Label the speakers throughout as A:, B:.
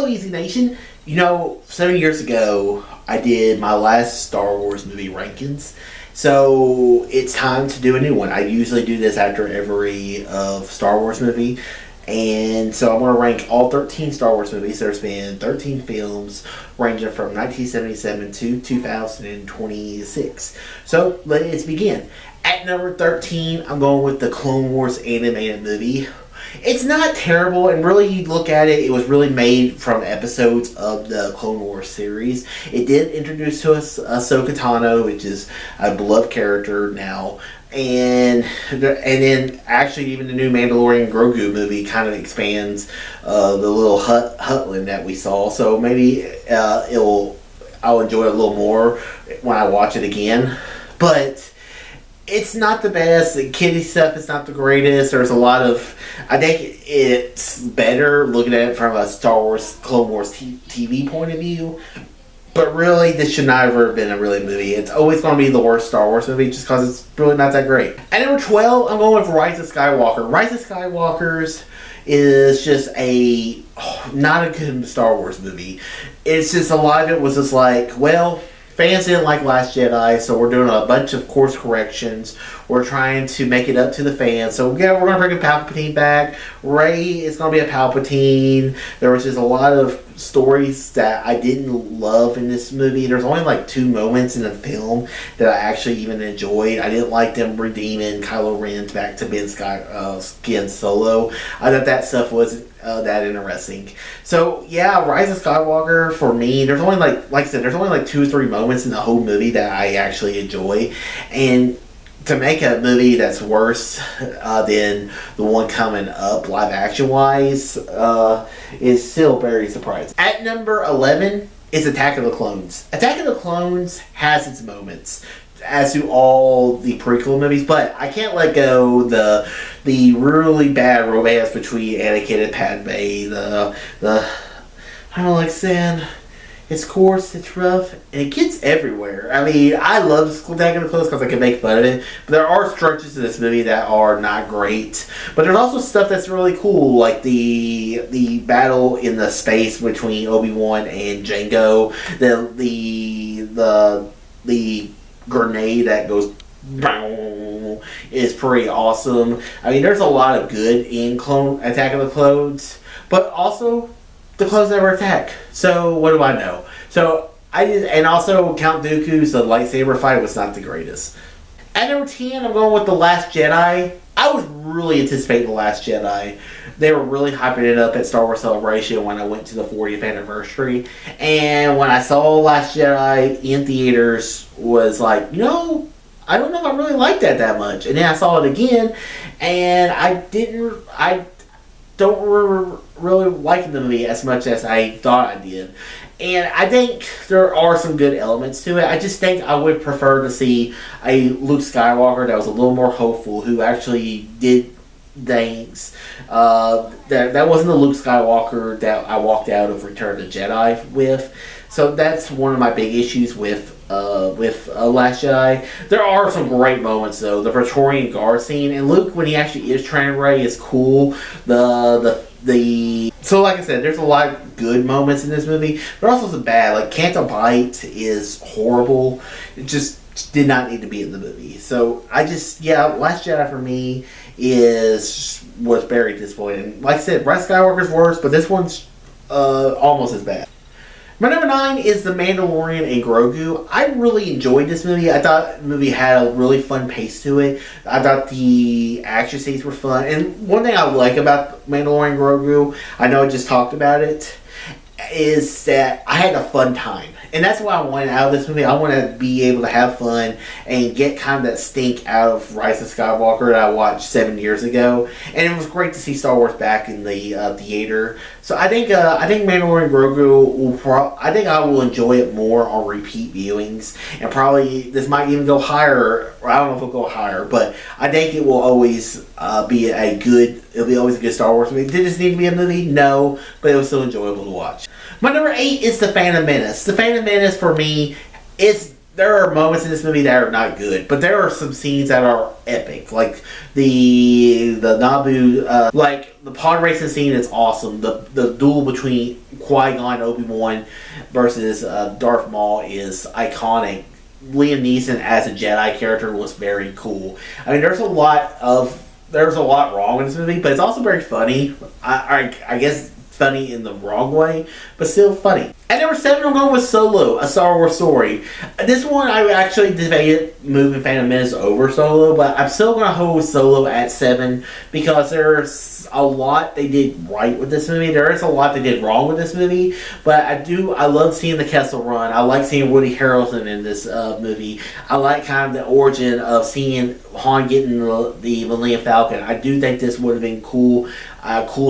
A: Hello, Easy Nation. 7 years ago, I did my last Star Wars movie rankings. So it's time to do a new one. I usually do this after every Star Wars movie. And so I'm going to rank all 13 Star Wars movies. There's been 13 films ranging from 1977 to 2026. So let's begin. At number 13, I'm going with the Clone Wars animated movie. It's not terrible, and really, you look at it, it was really made from episodes of the Clone Wars series. It did introduce to us Ahsoka Tano, which is a beloved character now, and then actually even the new Mandalorian Grogu movie kind of expands the little hutland that we saw. So maybe I'll enjoy it a little more when I watch it again, but it's not the best. The kiddie stuff is not the greatest. There's a lot of... I think it's better looking at it from a Star Wars, Clone Wars TV point of view. But really, this should not have ever been a really movie. It's always going to be the worst Star Wars movie just because it's really not that great. At number 12, I'm going with Rise of Skywalker. Rise of Skywalker's is just not a good Star Wars movie. It's just a lot of it was just like, well... Fans didn't like Last Jedi, so we're doing a bunch of course corrections. We're trying to make it up to the fans. So yeah, we're going to bring a Palpatine back. Rey is going to be a Palpatine. There was just a lot of stories that I didn't love in this movie. There's only like 2 moments in the film that I actually even enjoyed. I didn't like them redeeming Kylo Ren back to Ben Solo. I thought that stuff wasn't that interesting. So yeah, Rise of Skywalker for me, there's only like I said, there's only like 2 or 3 moments in the whole movie that I actually enjoy, and to make a movie that's worse than the one coming up live action wise is still very surprising. At number 11 is Attack of the Clones. Attack of the Clones has its moments, as do all the prequel movies, but I can't let go the really bad romance between Anakin and Padme. I don't like saying it's coarse, it's rough, and it gets everywhere. I mean, I love Attack of the Clones because I can make fun of it, but there are stretches in this movie that are not great. But there's also stuff that's really cool, like the battle in the space between Obi-Wan and Jango, the grenade that goes is pretty awesome. I mean, there's a lot of good in Attack of the Clones, but also the clones never attack. So what do I know? So and also Count Dooku's the lightsaber fight was not the greatest. At number 10, I'm going with The Last Jedi. I was really anticipating The Last Jedi. They were really hyping it up at Star Wars Celebration when I went to the 40th anniversary. And when I saw Last Jedi in theaters, was like, I don't know if I really liked that much. And then I saw it again, and I don't really like the movie as much as I thought I did. And I think there are some good elements to it. I just think I would prefer to see a Luke Skywalker that was a little more hopeful, who actually did things. That wasn't the Luke Skywalker that I walked out of Return of the Jedi with. So that's one of my big issues with Last Jedi. There are some great moments though. The Praetorian Guard scene and Luke when he actually is training Rey is cool. So like I said, there's a lot of good moments in this movie, but also some bad. Like Canto Bight is horrible. It just did not need to be in the movie. So Last Jedi for me was very disappointing. Like I said, Rise of Skywalker's worse, but this one's almost as bad. My number 9 is The Mandalorian and Grogu. I really enjoyed this movie. I thought the movie had a really fun pace to it. I thought the action scenes were fun. And one thing I like about Mandalorian and Grogu, I know I just talked about it, is that I had a fun time. And that's what I wanted out of this movie. I want to be able to have fun and get kind of that stink out of Rise of Skywalker that I watched 7 years ago. And it was great to see Star Wars back in the theater. So I think Mandalorian Grogu I think I will enjoy it more on repeat viewings. And probably this might even go higher. Or I don't know if it'll go higher, but I think it will always be always a good Star Wars movie. Did this need to be a movie? No, but it was still enjoyable to watch. My number 8 is The Phantom Menace. The Phantom Menace for me is there are moments in this movie that are not good, but there are some scenes that are epic, like the Naboo, like the pod racing scene is awesome. The duel between Qui-Gon and Obi-Wan versus Darth Maul is iconic. Liam Neeson as a Jedi character was very cool. I mean, there's a lot wrong with this movie, but it's also very funny. I guess funny in the wrong way, but still funny. At number 7, I'm going with Solo, A Star Wars Story. This one, I actually debated moving Phantom Menace over Solo, but I'm still going to hold Solo at 7 because there's a lot they did right with this movie. There is a lot they did wrong with this movie, but I love seeing the Kessel Run. I like seeing Woody Harrelson in this movie. I like kind of the origin of seeing Han getting the Millennium Falcon. I do think this would have been cool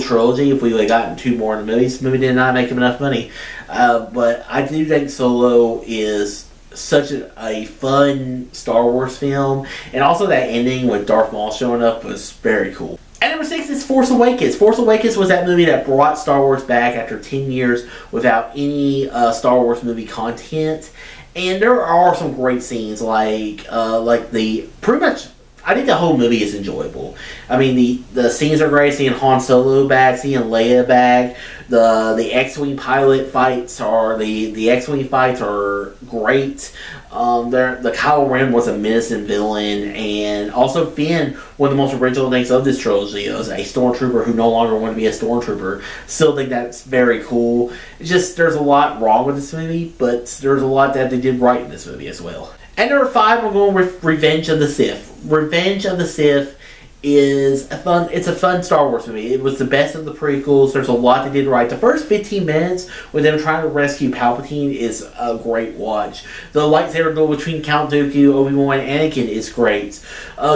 A: trilogy if we would have gotten 2 more in the movie. This movie did not make him enough money. But I do think Solo is such a fun Star Wars film. And also that ending with Darth Maul showing up was very cool. At number 6 is Force Awakens. Force Awakens was that movie that brought Star Wars back after 10 years without any Star Wars movie content. And there are some great scenes like pretty much, I think the whole movie is enjoyable. I mean, the scenes are great. Seeing Han Solo back, seeing Leia back, the X-wing pilot fights the X-wing fights are great. The Kylo Ren was a menacing villain, and also Finn, one of the most original things of this trilogy, is a stormtrooper who no longer wanted to be a stormtrooper. Still think that's very cool. It's just there's a lot wrong with this movie, but there's a lot that they did right in this movie as well. At number 5, we're going with Revenge of the Sith. Revenge of the Sith is a fun Star Wars movie. It was the best of the prequels. There's a lot they did right. The first 15 minutes with them trying to rescue Palpatine is a great watch. The lightsaber duel between Count Dooku, Obi-Wan, and Anakin is great.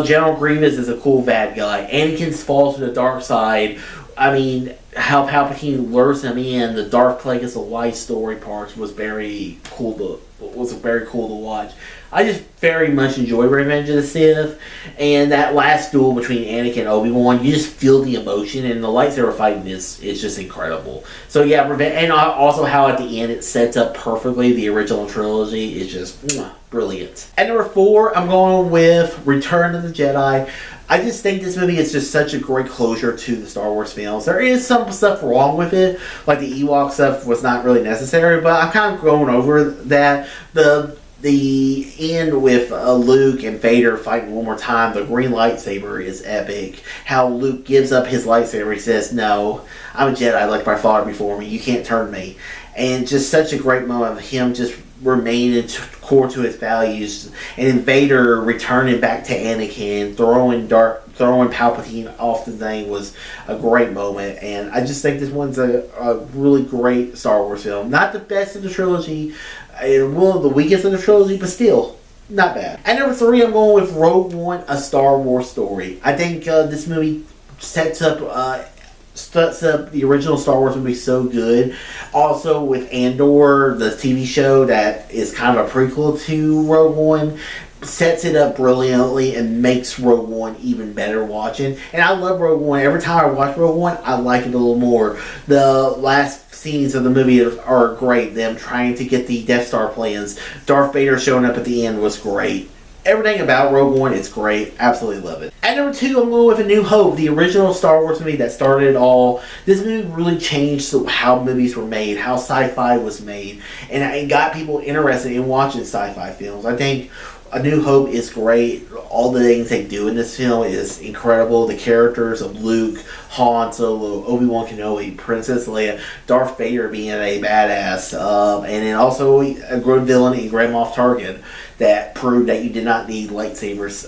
A: General Grievous is a cool bad guy. Anakin falls to the dark side. I mean, how Palpatine lures him in, the Darth Plagueis of Life story parts was very cool to watch. I just very much enjoy Revenge of the Sith, and that last duel between Anakin and Obi-Wan, you just feel the emotion, and the lightsaber fighting is just incredible. So yeah, and also how at the end it sets up perfectly the original trilogy is just brilliant. At number 4, I'm going with Return of the Jedi. I just think this movie is just such a great closure to the Star Wars films. There is some stuff wrong with it, like the Ewok stuff was not really necessary, but I'm kind of going over that. The end with Luke and Vader fighting one more time, the green lightsaber is epic. How Luke gives up his lightsaber, he says, "No, I'm a Jedi like my father before me, you can't turn me." And just such a great moment of him just remaining core to his values. And then Vader returning back to Anakin, throwing Palpatine off the thing was a great moment. And I just think this one's a really great Star Wars film. Not the best of the trilogy, and one of the weakest of the trilogy, but still not bad. At number 3, I'm going with Rogue One, A Star Wars Story. I think this movie sets up the original Star Wars movie so good. Also with Andor, the TV show that is kind of a prequel to Rogue One, sets it up brilliantly and makes Rogue One even better watching. And I love Rogue One. Every time I watch Rogue One, I like it a little more. The last scenes of the movie are great. Them trying to get the Death Star plans. Darth Vader showing up at the end was great. Everything about Rogue One is great. Absolutely love it. At number 2, I'm going with A New Hope, the original Star Wars movie that started it all. This movie really changed how movies were made, how sci-fi was made, and it got people interested in watching sci-fi films. I think A New Hope is great. All the things they do in this film is incredible. The characters of Luke, Han Solo, Obi-Wan Kenobi, Princess Leia, Darth Vader being a badass, and then also a good villain in Grand Moff Tarkin that proved that you did not need lightsabers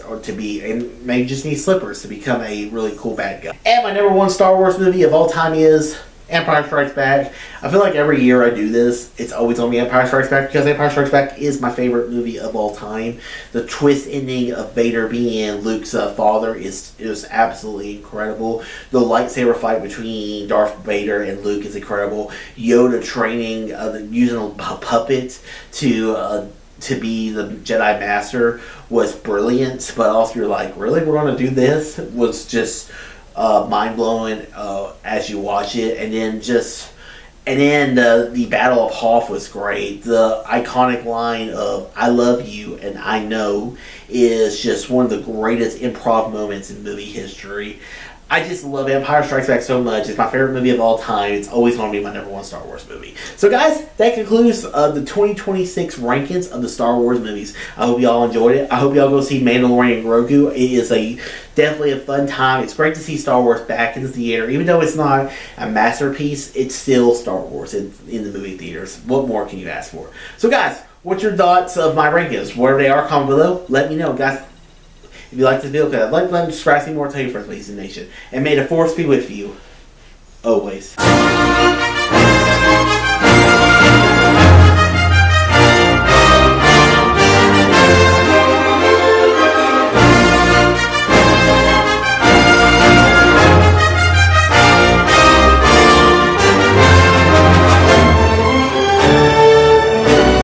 A: and maybe just need slippers to become a really cool bad guy. And my number 1 Star Wars movie of all time is Empire Strikes Back. I feel like every year I do this, it's always going to be Empire Strikes Back, because Empire Strikes Back is my favorite movie of all time. The twist ending of Vader being Luke's father is absolutely incredible. The lightsaber fight between Darth Vader and Luke is incredible. Yoda training, using a puppet to be the Jedi Master was brilliant, but also you're like, really, we're going to do this? It was just mind-blowing as you watch it. And then just And then the Battle of Hoth was great. The iconic line of "I love you and I know" is just one of the greatest improv moments in movie history. I just love Empire Strikes Back so much. It's my favorite movie of all time. It's always going to be my number one Star Wars movie. So, guys, that concludes the 2026 rankings of the Star Wars movies. I hope y'all enjoyed it. I hope y'all go see Mandalorian and Grogu. It is definitely a fun time. It's great to see Star Wars back in the theater. Even though it's not a masterpiece, it's still Star Wars in the movie theaters. What more can you ask for? So, guys, what's your thoughts of my rankings? Whatever they are, comment below. Let me know, guys. If you like this video, I'd like to subscribe to more. Tell your friends, please, the nation. And may the force be with you always.